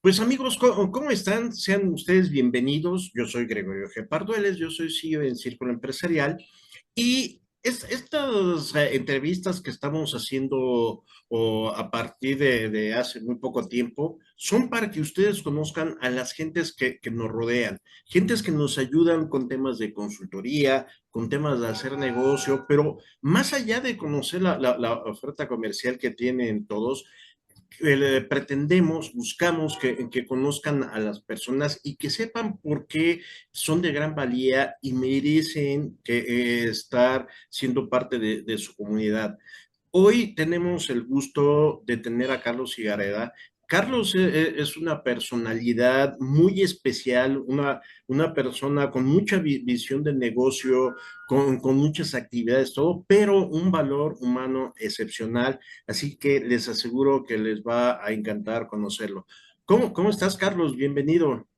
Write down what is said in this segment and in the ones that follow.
Pues amigos, ¿cómo están? Sean ustedes bienvenidos. Yo soy Gregorio G. Pardueles, yo soy CEO en Círculo Empresarial y estas entrevistas que estamos haciendo a partir de hace muy poco tiempo son para que ustedes conozcan a las gentes que nos rodean, gentes que nos ayudan con temas de consultoría, con temas de hacer negocio, pero más allá de conocer la oferta comercial que tienen todos, pretendemos, buscamos que conozcan a las personas y que sepan por qué son de gran valía y merecen estar siendo parte de su comunidad. Hoy tenemos el gusto de tener a Carlos Higareda. Carlos es una personalidad muy especial, una persona con mucha visión de negocio, con muchas actividades, todo, pero un valor humano excepcional. Así que les aseguro que les va a encantar conocerlo. ¿Cómo estás, Carlos? Bienvenido.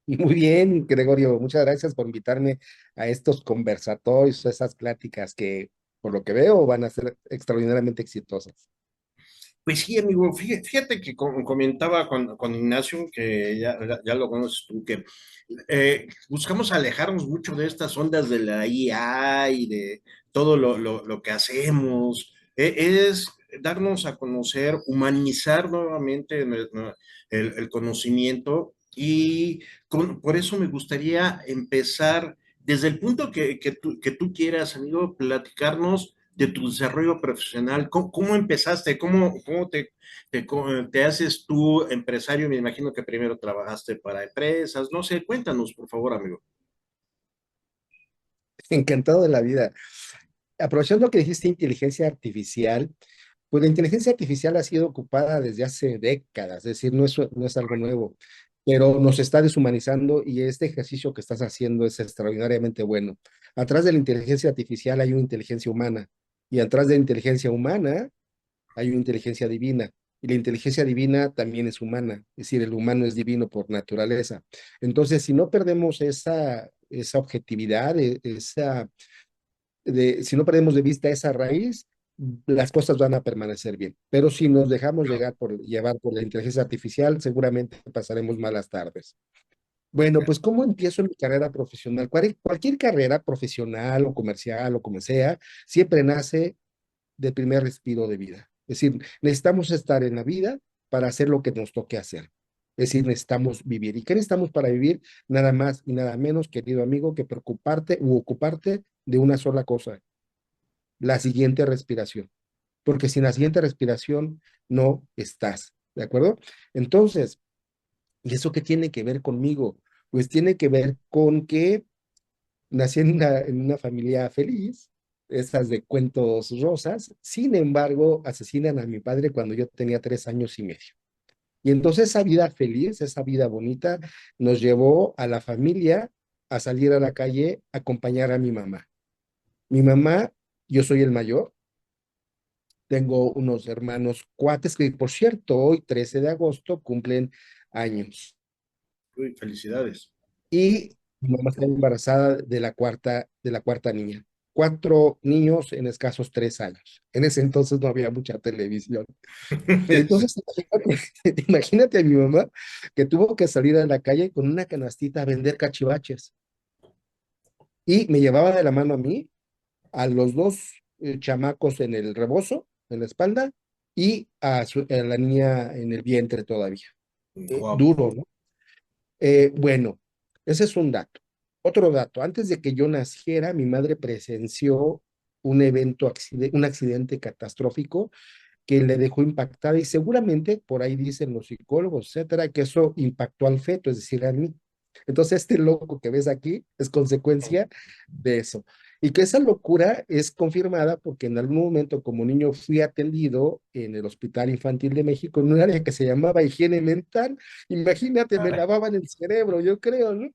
Muy bien, Gregorio, muchas gracias por invitarme a estos conversatorios, a esas pláticas que, por lo que veo, van a ser extraordinariamente exitosas. Pues sí, amigo, fíjate que comentaba con Ignacio, que ya lo conoces tú, que buscamos alejarnos mucho de estas ondas de la IA y de todo lo que hacemos. Es darnos a conocer, humanizar nuevamente el conocimiento y por eso me gustaría empezar desde el punto que tú quieras, amigo, platicarnos de tu desarrollo profesional. ¿Cómo empezaste? ¿Cómo te haces tú empresario? Me imagino que primero trabajaste para empresas. No sé, cuéntanos, por favor, amigo. Encantado de la vida. Aprovechando que dijiste inteligencia artificial, pues la inteligencia artificial ha sido ocupada desde hace décadas, es decir, no es algo nuevo, pero nos está deshumanizando y este ejercicio que estás haciendo es extraordinariamente bueno. Atrás de la inteligencia artificial hay una inteligencia humana y atrás de la inteligencia humana hay una inteligencia divina. Y la inteligencia divina también es humana, es decir, el humano es divino por naturaleza. Entonces, si no perdemos esa objetividad, si no perdemos de vista esa raíz, las cosas van a permanecer bien. Pero si nos dejamos llevar por la inteligencia artificial, seguramente pasaremos malas tardes. Bueno, pues ¿cómo empiezo mi carrera profesional? Cualquier carrera profesional o comercial o como sea, siempre nace del primer respiro de vida. Es decir, necesitamos estar en la vida para hacer lo que nos toque hacer. Es decir, necesitamos vivir. ¿Y qué necesitamos para vivir? Nada más y nada menos, querido amigo, que preocuparte u ocuparte de una sola cosa, la siguiente respiración. Porque sin la siguiente respiración no estás. ¿De acuerdo? Entonces, ¿y eso qué tiene que ver conmigo? Pues tiene que ver con que nací en una familia feliz, esas de cuentos rosas. Sin embargo, asesinan a mi padre cuando yo tenía 3 años y medio. Y entonces esa vida feliz, esa vida bonita, nos llevó a la familia a salir a la calle a acompañar a mi mamá. Mi mamá, yo soy el mayor, tengo unos hermanos cuates que, por cierto, hoy 13 de agosto cumplen años. Uy, felicidades. Y mi mamá está embarazada de la cuarta niña. 4 niños en escasos 3 años. En ese entonces no había mucha televisión. Entonces, imagínate a mi mamá que tuvo que salir a la calle con una canastita a vender cachivaches. Y me llevaba de la mano a mí, a los dos chamacos en el rebozo, en la espalda, y a la niña en el vientre todavía. Wow. Duro, ¿no? Bueno, ese es un dato. Otro dato, antes de que yo naciera, mi madre presenció un accidente catastrófico que le dejó impactada y seguramente, por ahí dicen los psicólogos, etcétera, que eso impactó al feto, es decir, a mí. Entonces, este loco que ves aquí es consecuencia de eso. Y que esa locura es confirmada porque en algún momento como niño fui atendido en el Hospital Infantil de México en un área que se llamaba higiene mental. Imagínate, me lavaban el cerebro, yo creo, ¿no?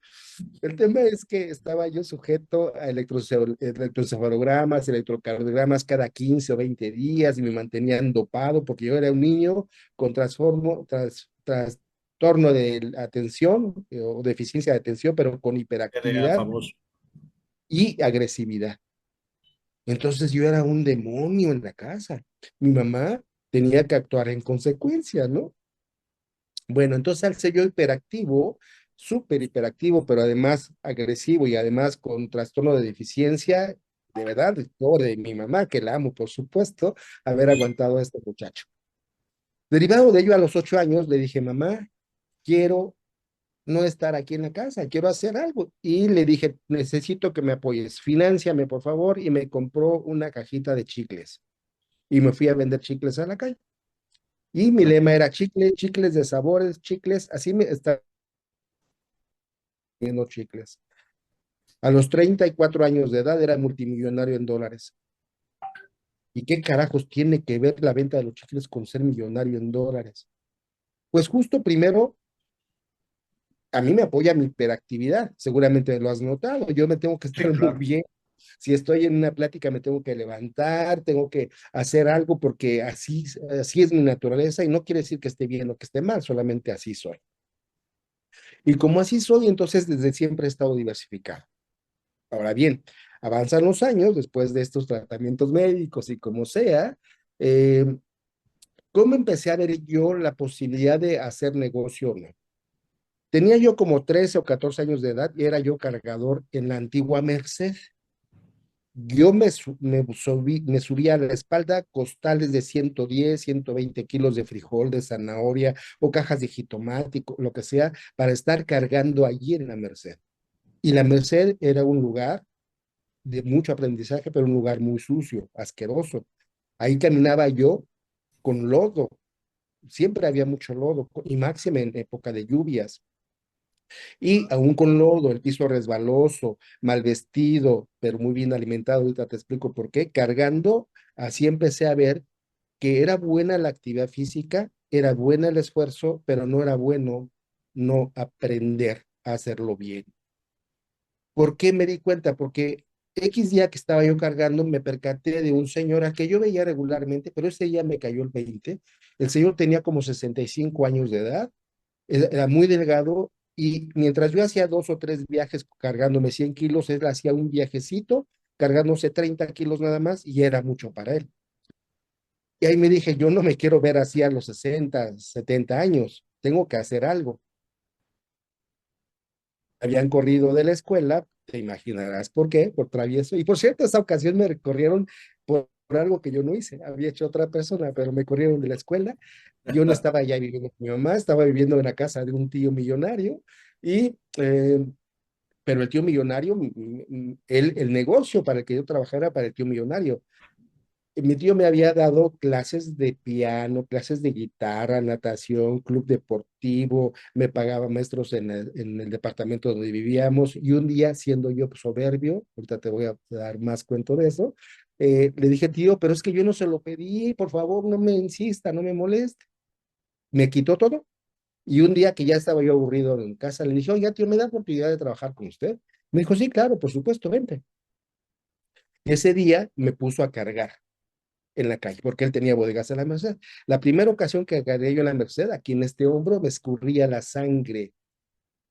El tema es que estaba yo sujeto a electroencefalogramas, electrocardiogramas cada 15 o 20 días y me mantenían dopado porque yo era un niño con trastorno de atención o deficiencia de atención, pero con TDA hiperactividad famoso. y agresividad. Entonces yo era un demonio en la casa. Mi mamá tenía que actuar en consecuencia, ¿no? Bueno, entonces al ser yo hiperactivo, súper hiperactivo, pero además agresivo y además con trastorno de deficiencia, de verdad, pobre de mi mamá, que la amo, por supuesto, haber aguantado a este muchacho. Derivado de ello, a los 8 años le dije, mamá, quiero no estar aquí en la casa, quiero hacer algo. Y le dije, necesito que me apoyes, finánciame por favor, y me compró una cajita de chicles. Y me fui a vender chicles a la calle. Y mi lema era chicle, chicles de sabores, chicles, así me está vendiendo chicles. A los 34 años de edad era multimillonario en dólares. ¿Y qué carajos tiene que ver la venta de los chicles con ser millonario en dólares? Pues justo primero, a mí me apoya mi hiperactividad, seguramente lo has notado, yo me tengo que Sí, estar muy claro. bien. Si estoy en una plática me tengo que levantar, tengo que hacer algo porque así es mi naturaleza y no quiere decir que esté bien o que esté mal, solamente así soy. Y como así soy, entonces desde siempre he estado diversificado. Ahora bien, avanzan los años después de estos tratamientos médicos y como sea, eh, ¿cómo empecé a ver yo la posibilidad de hacer negocio o no? Tenía yo como 13 o 14 años de edad y era yo cargador en la antigua Merced. Yo me subía a la espalda costales de 110, 120 kilos de frijol, de zanahoria o cajas de jitomate, lo que sea, para estar cargando allí en la Merced. Y la Merced era un lugar de mucho aprendizaje, pero un lugar muy sucio, asqueroso. Ahí caminaba yo con lodo, siempre había mucho lodo, y máxime en época de lluvias. Y aún con lodo, el piso resbaloso, mal vestido, pero muy bien alimentado, ahorita te explico por qué, cargando, así empecé a ver que era buena la actividad física, era buena el esfuerzo, pero no era bueno no aprender a hacerlo bien. ¿Por qué me di cuenta? Porque X día que estaba yo cargando, me percaté de un señor al que yo veía regularmente, pero ese día me cayó el 20. El señor tenía como 65 años de edad, era muy delgado y mientras yo hacía 2 o 3 viajes cargándome 100 kilos, él hacía un viajecito cargándose 30 kilos nada más y era mucho para él. Y ahí me dije, yo no me quiero ver así a los 60, 70 años, tengo que hacer algo. Habían corrido de la escuela, te imaginarás por qué, por travieso. Y por cierto, esa ocasión me corrieron por algo que yo no hice, había hecho otra persona, pero me corrieron de la escuela. Yo no estaba ya viviendo con mi mamá, estaba viviendo en la casa de un tío millonario y pero el tío millonario, el negocio para el que yo trabajara para el tío millonario. Mi tío me había dado clases de piano, clases de guitarra, natación, club deportivo, me pagaba maestros en el departamento donde vivíamos y un día, siendo yo soberbio, ahorita te voy a dar más cuento de eso, le dije, tío, pero es que yo no se lo pedí, por favor, no me insista, no me moleste. Me quitó todo y un día que ya estaba yo aburrido en casa, le dije, oiga, tío, ¿me da oportunidad de trabajar con usted? Me dijo, sí, claro, por supuesto, vente. Ese día me puso a cargar en la calle, porque él tenía bodegas en la Merced. La primera ocasión que agarré yo en la Merced, aquí en este hombro, me escurría la sangre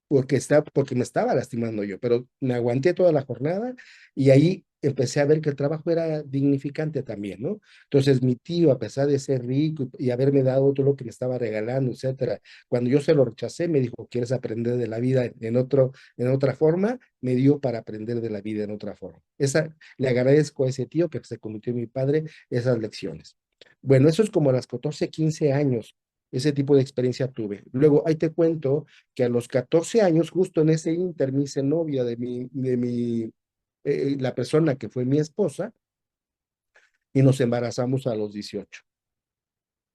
porque me estaba lastimando yo, pero me aguanté toda la jornada y ahí empecé a ver que el trabajo era dignificante también, ¿no? Entonces mi tío, a pesar de ser rico y haberme dado todo lo que me estaba regalando, etcétera, cuando yo se lo rechacé, me dijo, ¿quieres aprender de la vida en otra forma? Me dio para aprender de la vida en otra forma. Le agradezco a ese tío que se convirtió en mi padre esas lecciones. Bueno, eso es como a las 14, 15 años. Ese tipo de experiencia tuve. Luego, ahí te cuento que a los 14 años, justo en ese inter, me hice novia la persona que fue mi esposa y nos embarazamos a los 18.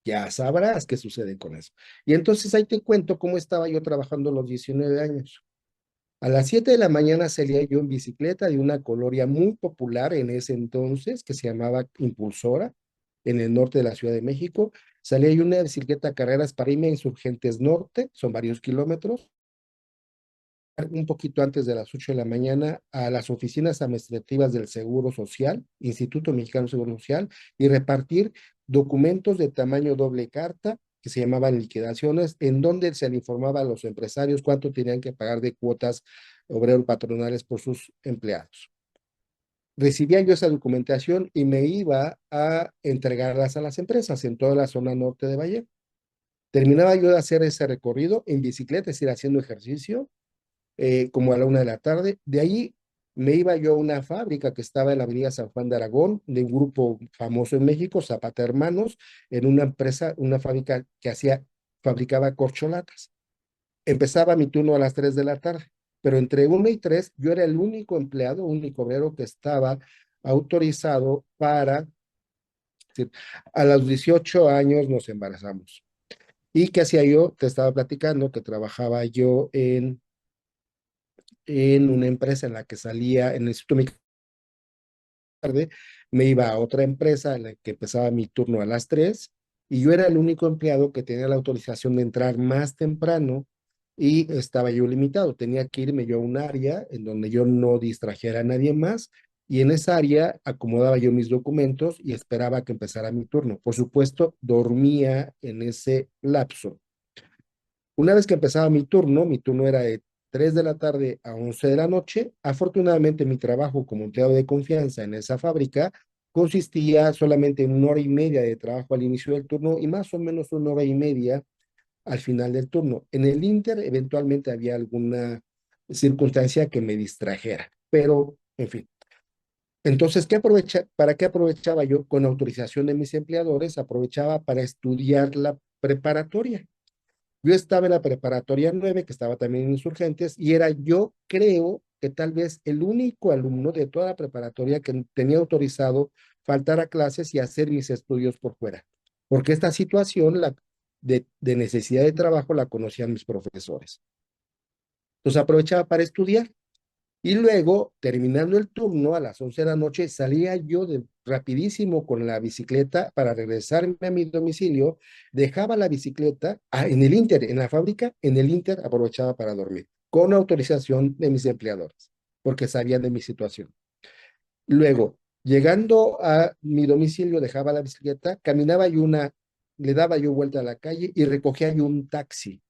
Ya sabrás qué sucede con eso. Y entonces ahí te cuento cómo estaba yo trabajando a los 19 años. A las 7 de la mañana salía yo en bicicleta de una colonia muy popular en ese entonces que se llamaba Impulsora, en el norte de la Ciudad de México. Salía yo en una bicicleta carreras para irme a Insurgentes Norte, son varios kilómetros, un poquito antes de las 8 de la mañana a las oficinas administrativas del Seguro Social, Instituto Mexicano de Seguro Social, y repartir documentos de tamaño doble carta que se llamaban liquidaciones, en donde se le informaba a los empresarios cuánto tenían que pagar de cuotas obreros patronales por sus empleados. Recibía yo esa documentación y me iba a entregarlas a las empresas en toda la zona norte de Valle. Terminaba yo de hacer ese recorrido en bicicleta, es decir, haciendo ejercicio, como a la 1 de la tarde. De ahí me iba yo a una fábrica que estaba en la avenida San Juan de Aragón, de un grupo famoso en México, Zapata Hermanos, en una empresa, una fábrica que fabricaba corcholatas. Empezaba mi turno a las 3 de la tarde, pero entre 1 y 3 yo era el único empleado, único obrero que estaba autorizado para, decir, a los 18 años nos embarazamos. ¿Y qué hacía yo? Te estaba platicando que trabajaba yo en una empresa en la que salía en el Instituto Mexicano tarde, me iba a otra empresa en la que empezaba mi turno a las 3 y yo era el único empleado que tenía la autorización de entrar más temprano y estaba yo limitado. Tenía que irme yo a un área en donde yo no distrajera a nadie más y en esa área acomodaba yo mis documentos y esperaba que empezara mi turno. Por supuesto, dormía en ese lapso. Una vez que empezaba mi turno era de 3 de la tarde a 11 de la noche. Afortunadamente, mi trabajo como empleado de confianza en esa fábrica consistía solamente en 1 hora y media de trabajo al inicio del turno y más o menos 1 hora y media al final del turno. En el Inter, eventualmente había alguna circunstancia que me distrajera, pero en fin. Entonces, ¿para qué aprovechaba yo? Con autorización de mis empleadores, aprovechaba para estudiar la preparatoria. Yo estaba en la preparatoria 9 que estaba también en Insurgentes, y era yo creo que tal vez el único alumno de toda la preparatoria que tenía autorizado faltar a clases y hacer mis estudios por fuera. Porque esta situación de necesidad de trabajo la conocían mis profesores. Entonces aprovechaba para estudiar. Y luego, terminando el turno a las 11 de la noche, salía yo rapidísimo con la bicicleta para regresarme a mi domicilio, dejaba la bicicleta en el Inter, en la fábrica, en el Inter aprovechaba para dormir, con autorización de mis empleadores, porque sabían de mi situación. Luego, llegando a mi domicilio, dejaba la bicicleta, le daba yo vuelta a la calle y recogía yo un taxi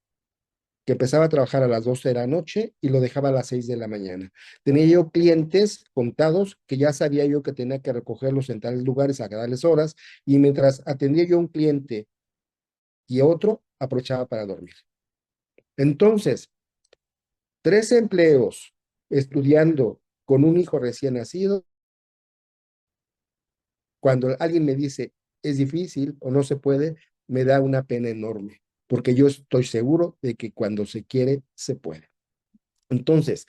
que empezaba a trabajar a las 12 de la noche y lo dejaba a las 6 de la mañana. Tenía yo clientes contados que ya sabía yo que tenía que recogerlos en tales lugares a darles horas, y mientras atendía yo a un cliente y a otro, aprovechaba para dormir. Entonces, 3 empleos estudiando con un hijo recién nacido. Cuando alguien me dice es difícil o no se puede, me da una pena enorme, porque yo estoy seguro de que cuando se quiere, se puede. Entonces,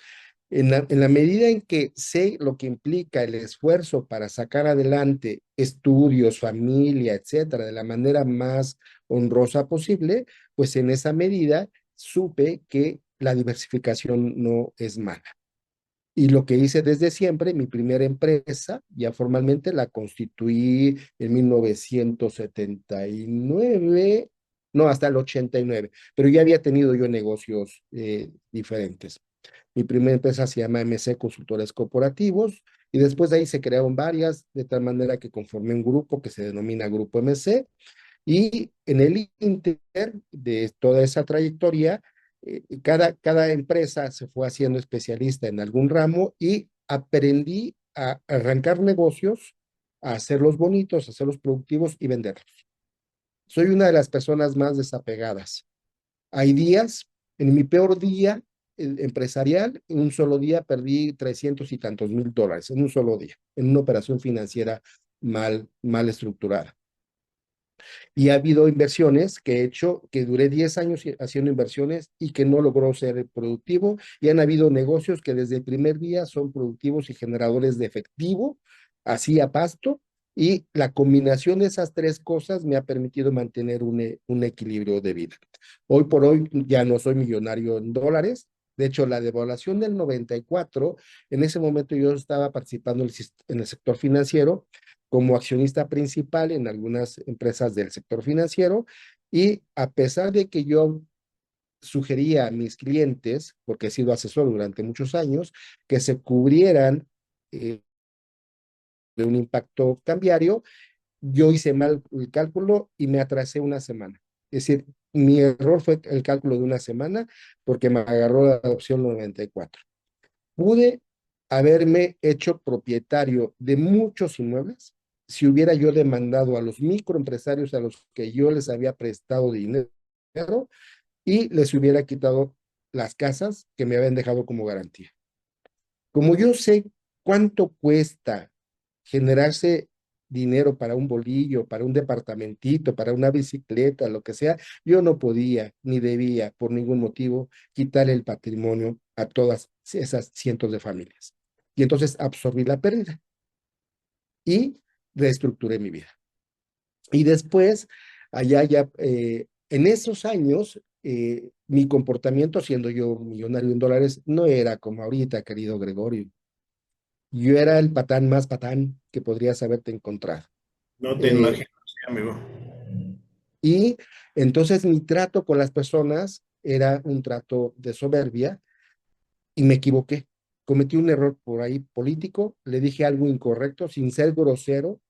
en la medida en que sé lo que implica el esfuerzo para sacar adelante estudios, familia, etcétera, de la manera más honrosa posible, pues en esa medida supe que la diversificación no es mala. Y lo que hice desde siempre, mi primera empresa, ya formalmente la constituí en 1979, no, hasta el 89, pero ya había tenido yo negocios diferentes. Mi primera empresa se llama MC Consultores Corporativos y después de ahí se crearon varias, de tal manera que conformé un grupo que se denomina Grupo MC, y en el inter de toda esa trayectoria, cada empresa se fue haciendo especialista en algún ramo y aprendí a arrancar negocios, a hacerlos bonitos, a hacerlos productivos y venderlos. Soy una de las personas más desapegadas. Hay días, en mi peor día empresarial, en un solo día perdí 300 y tantos mil dólares, en un solo día, en una operación financiera mal estructurada. Y ha habido inversiones que he hecho, que duré 10 años haciendo inversiones y que no logró ser productivo. Y han habido negocios que desde el primer día son productivos y generadores de efectivo, así a pasto. Y la combinación de esas 3 cosas me ha permitido mantener un equilibrio de vida. Hoy por hoy ya no soy millonario en dólares. De hecho, la devaluación del 94, en ese momento yo estaba participando en el sector financiero como accionista principal en algunas empresas del sector financiero, y a pesar de que yo sugería a mis clientes, porque he sido asesor durante muchos años, que se cubrieran de un impacto cambiario, yo hice mal el cálculo y me atrasé una semana. Es decir, mi error fue el cálculo de una semana porque me agarró la adopción 94. Pude haberme hecho propietario de muchos inmuebles si hubiera yo demandado a los microempresarios a los que yo les había prestado dinero y les hubiera quitado las casas que me habían dejado como garantía. Como yo sé cuánto cuesta generarse dinero para un bolillo, para un departamentito, para una bicicleta, lo que sea, yo no podía ni debía por ningún motivo quitar el patrimonio a todas esas cientos de familias. Y entonces absorbí la pérdida y reestructuré mi vida. Y después, allá ya, en esos años, mi comportamiento, siendo yo millonario en dólares, no era como ahorita, querido Gregorio. Yo era el patán más patán que podrías haberte encontrado. No te Eh, imagino, sí, amigo. y entonces mi trato con las personas era un trato de soberbia y me equivoqué. Cometí un error por ahí político, le dije algo incorrecto sin ser grosero,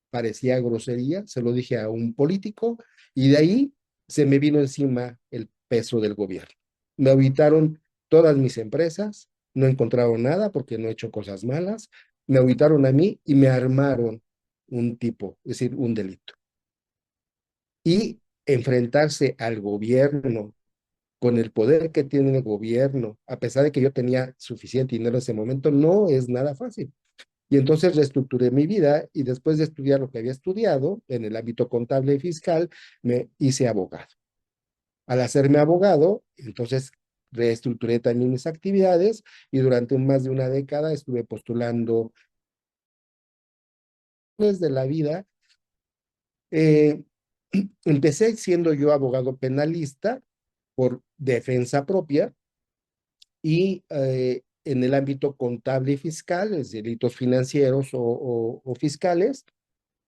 parecía grosería, se lo dije a un político y de ahí se me vino encima el peso del gobierno. Me auditaron todas mis empresas, no encontraron nada porque no he hecho cosas malas, me auditaron a mí y me armaron un tipo, es decir, un delito. Y enfrentarse al gobierno con el poder que tiene el gobierno, a pesar de que yo tenía suficiente dinero en ese momento, no es nada fácil. Y entonces reestructuré mi vida y después de estudiar lo que había estudiado en el ámbito contable y fiscal, me hice abogado. Al hacerme abogado, entonces reestructuré también mis actividades y durante más de una década estuve postulando desde la vida. Eh, Empecé siendo yo abogado penalista por defensa propia y en el ámbito contable y fiscal, es delitos financieros o fiscales,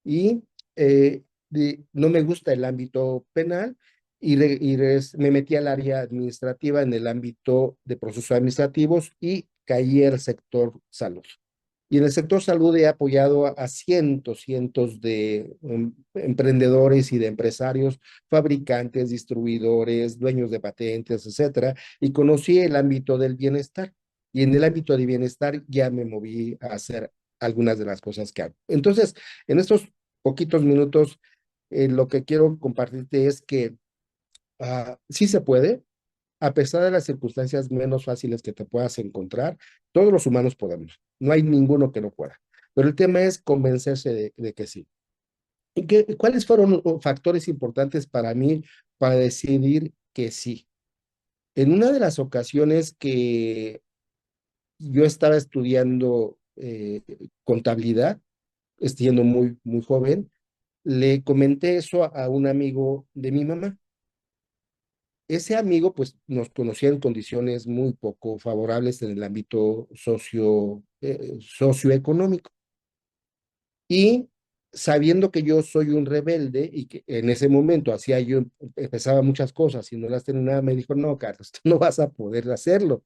y no me gusta el ámbito penal me metí al área administrativa en el ámbito de procesos administrativos y caí al sector salud. Y en el sector salud he apoyado a cientos de emprendedores y de empresarios, fabricantes, distribuidores, dueños de patentes, etcétera, y conocí el ámbito del bienestar. Y en el ámbito de bienestar ya me moví a hacer algunas de las cosas que hago. Entonces, en estos poquitos minutos, lo que quiero compartirte es que sí se puede, a pesar de las circunstancias menos fáciles que te puedas encontrar, todos los humanos podemos. No hay ninguno que no pueda. Pero el tema es convencerse de que sí. ¿Y cuáles fueron los factores importantes para mí para decidir que sí? En una de las ocasiones que yo estaba estudiando contabilidad, siendo muy joven, le comenté eso a un amigo de mi mamá. Ese amigo, pues, nos conocía en condiciones muy poco favorables en el ámbito socioeconómico. Y sabiendo que yo soy un rebelde y que en ese momento yo empezaba muchas cosas y no las terminaba, me dijo, no, Carlos, tú no vas a poder hacerlo.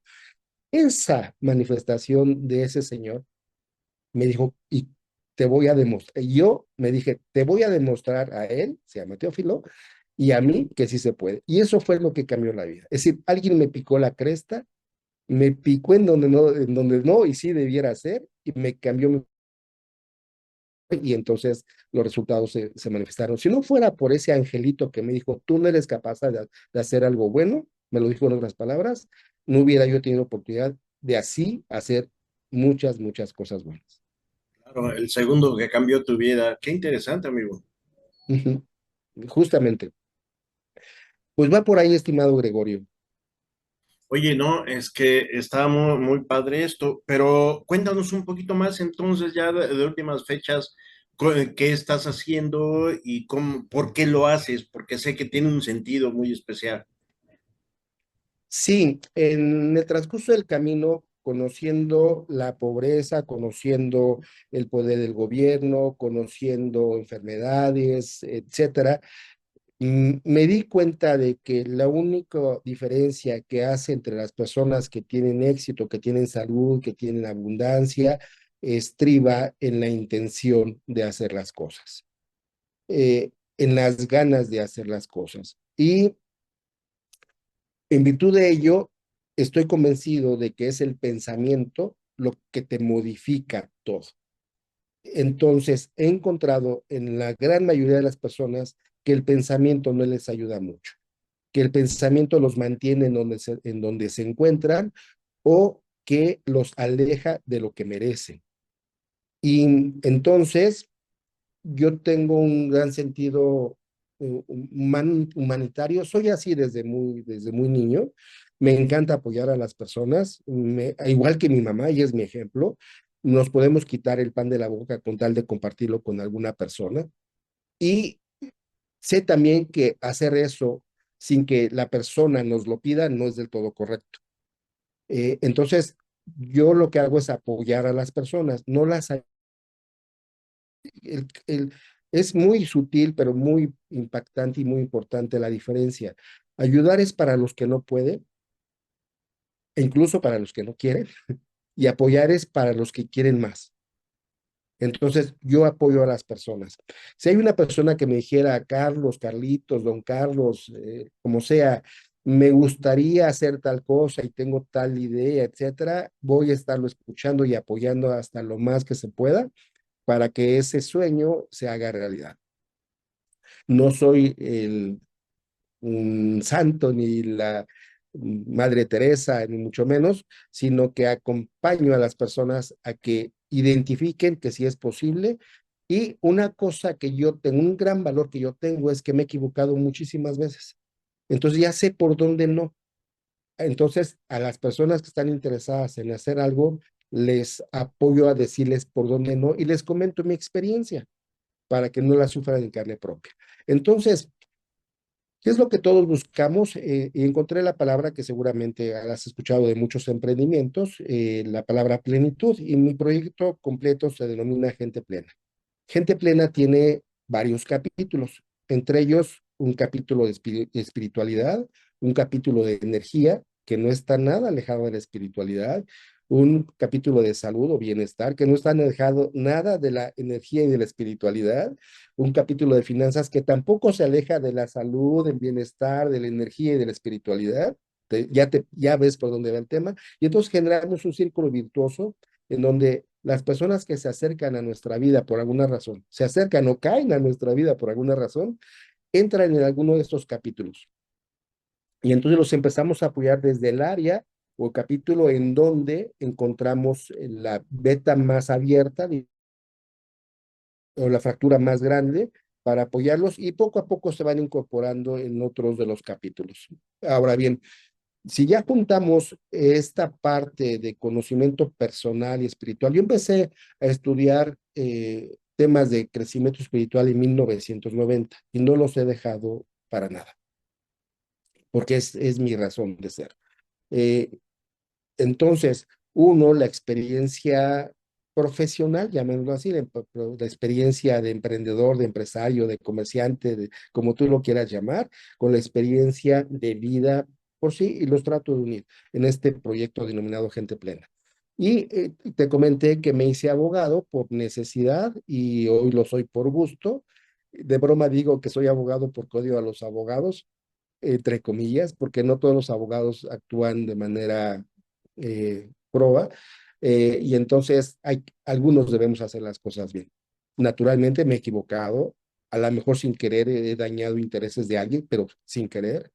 Esa manifestación de ese señor me dijo, y te voy a demostrar, yo me dije, te voy a demostrar a él, se llama Teófilo, y a mí que sí se puede. Y eso fue lo que cambió la vida. Es decir, alguien me picó la cresta, me picó en donde no y sí debiera ser, y me cambió y entonces los resultados se manifestaron. Si no fuera por ese angelito que me dijo, tú no eres capaz de hacer algo bueno, me lo dijo en otras palabras, no hubiera yo tenido oportunidad de así hacer muchas cosas buenas. Claro, el segundo que cambió tu vida. Qué interesante, amigo. Ujú. Justamente. Pues va por ahí, estimado Gregorio. Oye, no, es que está muy padre esto, pero cuéntanos un poquito más entonces ya de últimas fechas, qué estás haciendo y cómo, por qué lo haces, porque sé que tiene un sentido muy especial. Sí, en el transcurso del camino, conociendo la pobreza, conociendo el poder del gobierno, conociendo enfermedades, etcétera, me di cuenta de que la única diferencia que hace entre las personas que tienen éxito, que tienen salud, que tienen abundancia, estriba en la intención de hacer las cosas, en las ganas de hacer las cosas. Y en virtud de ello, estoy convencido de que es el pensamiento lo que te modifica todo. Entonces, he encontrado en la gran mayoría de las personas que el pensamiento no les ayuda mucho. que el pensamiento los mantiene en donde se encuentran o que los aleja de lo que merecen. Y entonces yo tengo un gran sentido humanitario, soy así desde muy niño, me encanta apoyar a las personas, igual que mi mamá, ella es mi ejemplo, nos podemos quitar el pan de la boca con tal de compartirlo con alguna persona. Y sé también que hacer eso sin que la persona nos lo pida no es del todo correcto. Entonces, yo lo que hago es apoyar a las personas, no las... es muy sutil, pero muy impactante y muy importante la diferencia. Ayudar es para los que no pueden, e incluso para los que no quieren, y apoyar es para los que quieren más. Entonces, yo apoyo a las personas. Si hay una persona que me dijera, Carlos, Carlitos, don Carlos, como sea, me gustaría hacer tal cosa y tengo tal idea, etcétera, voy a estarlo escuchando y apoyando hasta lo más que se pueda para que ese sueño se haga realidad. No soy un santo ni la Madre Teresa, ni mucho menos, sino que acompaño a las personas a que identifiquen que sí es posible. Y una cosa que yo tengo, un gran valor que yo tengo es que me he equivocado muchísimas veces. Entonces ya sé por dónde no. Entonces, a las personas que están interesadas en hacer algo, les apoyo a decirles por dónde no y les comento mi experiencia para que no la sufran en carne propia. Entonces, ¿qué es lo que todos buscamos? Y encontré la palabra que seguramente has escuchado de muchos emprendimientos, la palabra plenitud, y mi proyecto completo se denomina Gente Plena. Gente Plena tiene varios capítulos, entre ellos un capítulo de espiritualidad, un capítulo de energía, que no está nada alejado de la espiritualidad, un capítulo de salud o bienestar, que no está alejado nada de la energía y de la espiritualidad, un capítulo de finanzas que tampoco se aleja de la salud, del bienestar, de la energía y de la espiritualidad. Ya ves por dónde va el tema, y entonces generamos un círculo virtuoso en donde las personas que se acercan a nuestra vida por alguna razón, se acercan o caen a nuestra vida por alguna razón, entran en alguno de estos capítulos. Y entonces los empezamos a apoyar desde el área o capítulo en donde encontramos la beta más abierta o la fractura más grande para apoyarlos y poco a poco se van incorporando en otros de los capítulos. Ahora bien, si ya juntamos esta parte de conocimiento personal y espiritual, yo empecé a estudiar temas de crecimiento espiritual en 1990 y no los he dejado para nada, porque es mi razón de ser. Eh, entonces, uno, la experiencia profesional, llamémoslo así, la experiencia de emprendedor, de empresario, de comerciante, como tú lo quieras llamar, con la experiencia de vida por sí, y los trato de unir en este proyecto denominado Gente Plena. Y te comenté que me hice abogado por necesidad y hoy lo soy por gusto. De broma digo que soy abogado porque odio a los abogados, entre comillas, porque no todos los abogados actúan de manera proba, y entonces algunos debemos hacer las cosas bien. Naturalmente me he equivocado, a lo mejor sin querer he dañado intereses de alguien, pero sin querer,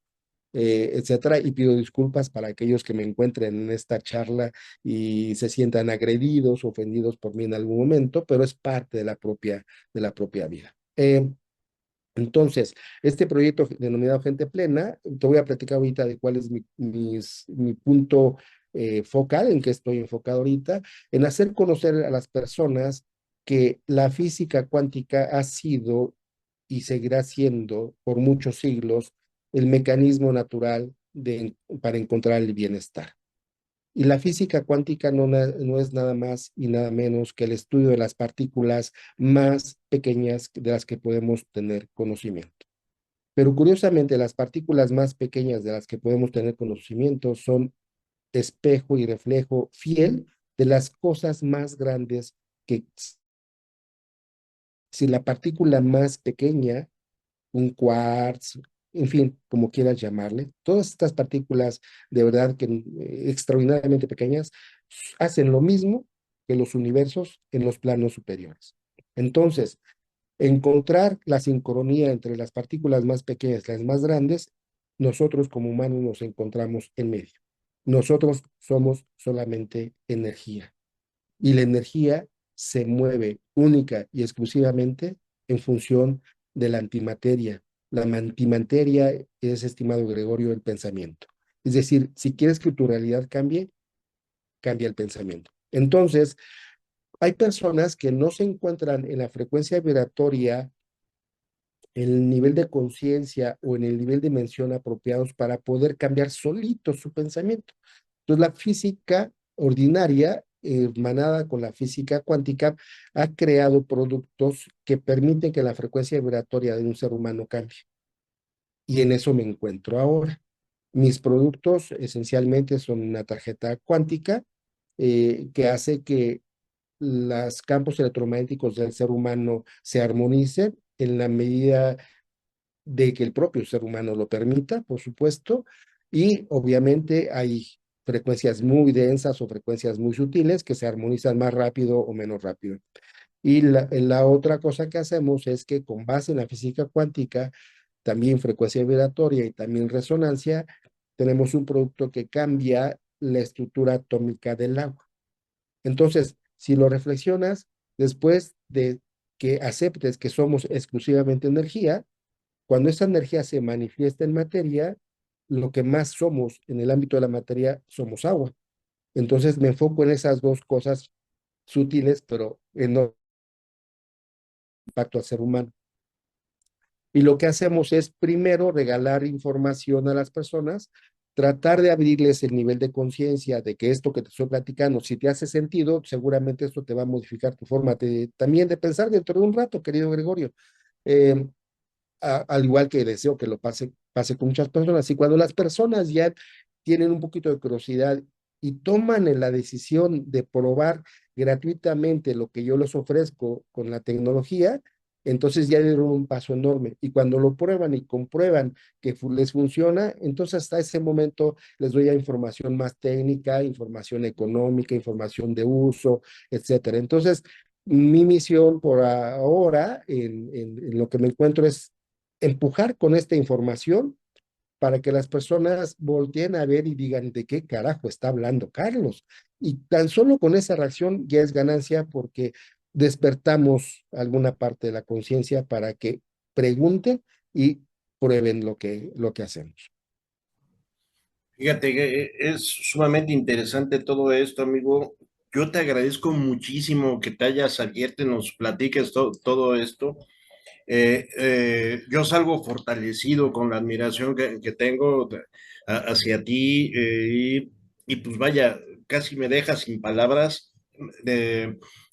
etcétera, y pido disculpas para aquellos que me encuentren en esta charla y se sientan agredidos, ofendidos por mí en algún momento, pero es parte de la propia vida. Entonces, este proyecto denominado Gente Plena, te voy a platicar ahorita de cuál es mi punto focal, en que estoy enfocado ahorita, en hacer conocer a las personas que la física cuántica ha sido y seguirá siendo por muchos siglos el mecanismo natural para encontrar el bienestar. Y la física cuántica no es nada más y nada menos que el estudio de las partículas más pequeñas de las que podemos tener conocimiento. Pero curiosamente, las partículas más pequeñas de las que podemos tener conocimiento son espejo y reflejo fiel de las cosas más grandes que si la partícula más pequeña, un quartz, en fin, como quieras llamarle, todas estas partículas de verdad que extraordinariamente pequeñas hacen lo mismo que los universos en los planos superiores. Entonces, encontrar la sincronía entre las partículas más pequeñas y las más grandes nosotros como humanos nos encontramos en medio. Nosotros somos solamente energía y la energía se mueve única y exclusivamente en función de la antimateria. La antimateria es, estimado Gregorio, el pensamiento. Es decir, si quieres que tu realidad cambie, cambia el pensamiento. Entonces, hay personas que no se encuentran en la frecuencia vibratoria, en el nivel de conciencia o en el nivel de dimensión apropiados para poder cambiar solito su pensamiento. Entonces, la física ordinaria, hermanada con la física cuántica, ha creado productos que permiten que la frecuencia vibratoria de un ser humano cambie. Y en eso me encuentro ahora. Mis productos esencialmente son una tarjeta cuántica que hace que los campos electromagnéticos del ser humano se armonicen en la medida de que el propio ser humano lo permita, por supuesto, y obviamente hay frecuencias muy densas o frecuencias muy sutiles que se armonizan más rápido o menos rápido. Y la otra cosa que hacemos es que con base en la física cuántica, también frecuencia vibratoria y también resonancia, tenemos un producto que cambia la estructura atómica del agua. Entonces, si lo reflexionas, después de que aceptes que somos exclusivamente energía, cuando esa energía se manifiesta en materia, lo que más somos en el ámbito de la materia somos agua. Entonces me enfoco en esas dos cosas sutiles, pero enorme impacto al ser humano. Y lo que hacemos es primero regalar información a las personas, tratar de abrirles el nivel de conciencia de que esto que te estoy platicando, si te hace sentido, seguramente esto te va a modificar tu forma también de pensar dentro de un rato, querido Gregorio. Eh, al igual que deseo que lo pase con muchas personas. Y cuando las personas ya tienen un poquito de curiosidad y toman la decisión de probar gratuitamente lo que yo les ofrezco con la tecnología, entonces ya dieron un paso enorme. Y cuando lo prueban y comprueban que les funciona, entonces hasta ese momento les doy ya información más técnica, información económica, información de uso, etcétera. Entonces, mi misión por ahora, en lo que me encuentro, es empujar con esta información para que las personas volteen a ver y digan de qué carajo está hablando Carlos. Y tan solo con esa reacción ya es ganancia porque despertamos alguna parte de la conciencia para que pregunten y prueben lo que hacemos. Fíjate que es sumamente interesante todo esto, amigo. Yo te agradezco muchísimo que te hayas abierto y nos platiques todo esto. Yo salgo fortalecido con la admiración que tengo hacia ti y pues vaya, casi me dejas sin palabras.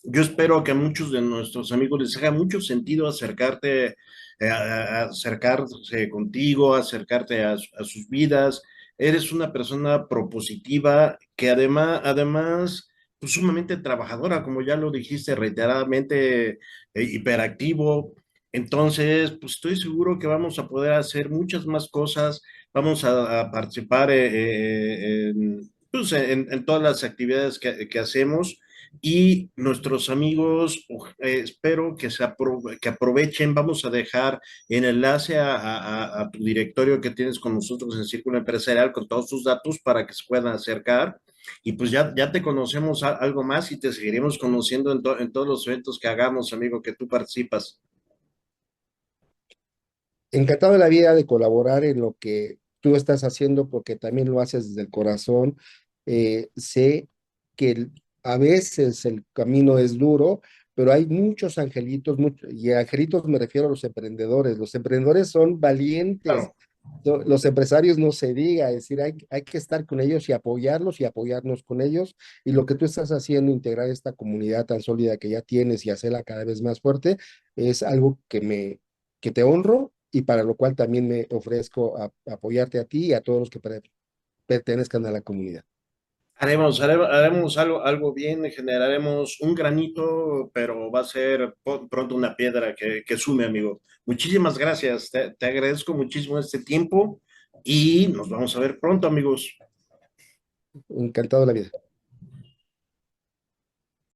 Yo espero que a muchos de nuestros amigos les haga mucho sentido acercarte, a acercarse contigo, acercarte a sus vidas. Eres una persona propositiva que además, pues sumamente trabajadora, como ya lo dijiste reiteradamente, hiperactivo. Entonces, pues estoy seguro que vamos a poder hacer muchas más cosas, vamos a participar pues, en todas las actividades que hacemos y nuestros amigos, espero que, que aprovechen, vamos a dejar el enlace a tu directorio que tienes con nosotros en Círculo Empresarial con todos tus datos para que se puedan acercar. Y pues ya te conocemos algo más y te seguiremos conociendo en todos los eventos que hagamos, amigo, que tú participas. Encantado de la vida de colaborar en lo que tú estás haciendo porque también lo haces desde el corazón. Sé que a veces el camino es duro, pero hay muchos angelitos, y angelitos me refiero a los emprendedores. Los emprendedores son valientes. Claro. Los empresarios no se diga, es decir, hay que estar con ellos y apoyarnos con ellos. Y lo que tú estás haciendo, integrar esta comunidad tan sólida que ya tienes y hacerla cada vez más fuerte, es algo que te honro y para lo cual también me ofrezco a apoyarte a ti y a todos los que pertenezcan a la comunidad. Haremos algo bien, generaremos un granito, pero va a ser pronto una piedra que sume, amigo. Muchísimas gracias, te agradezco muchísimo este tiempo y nos vamos a ver pronto, amigos. Encantado de la vida.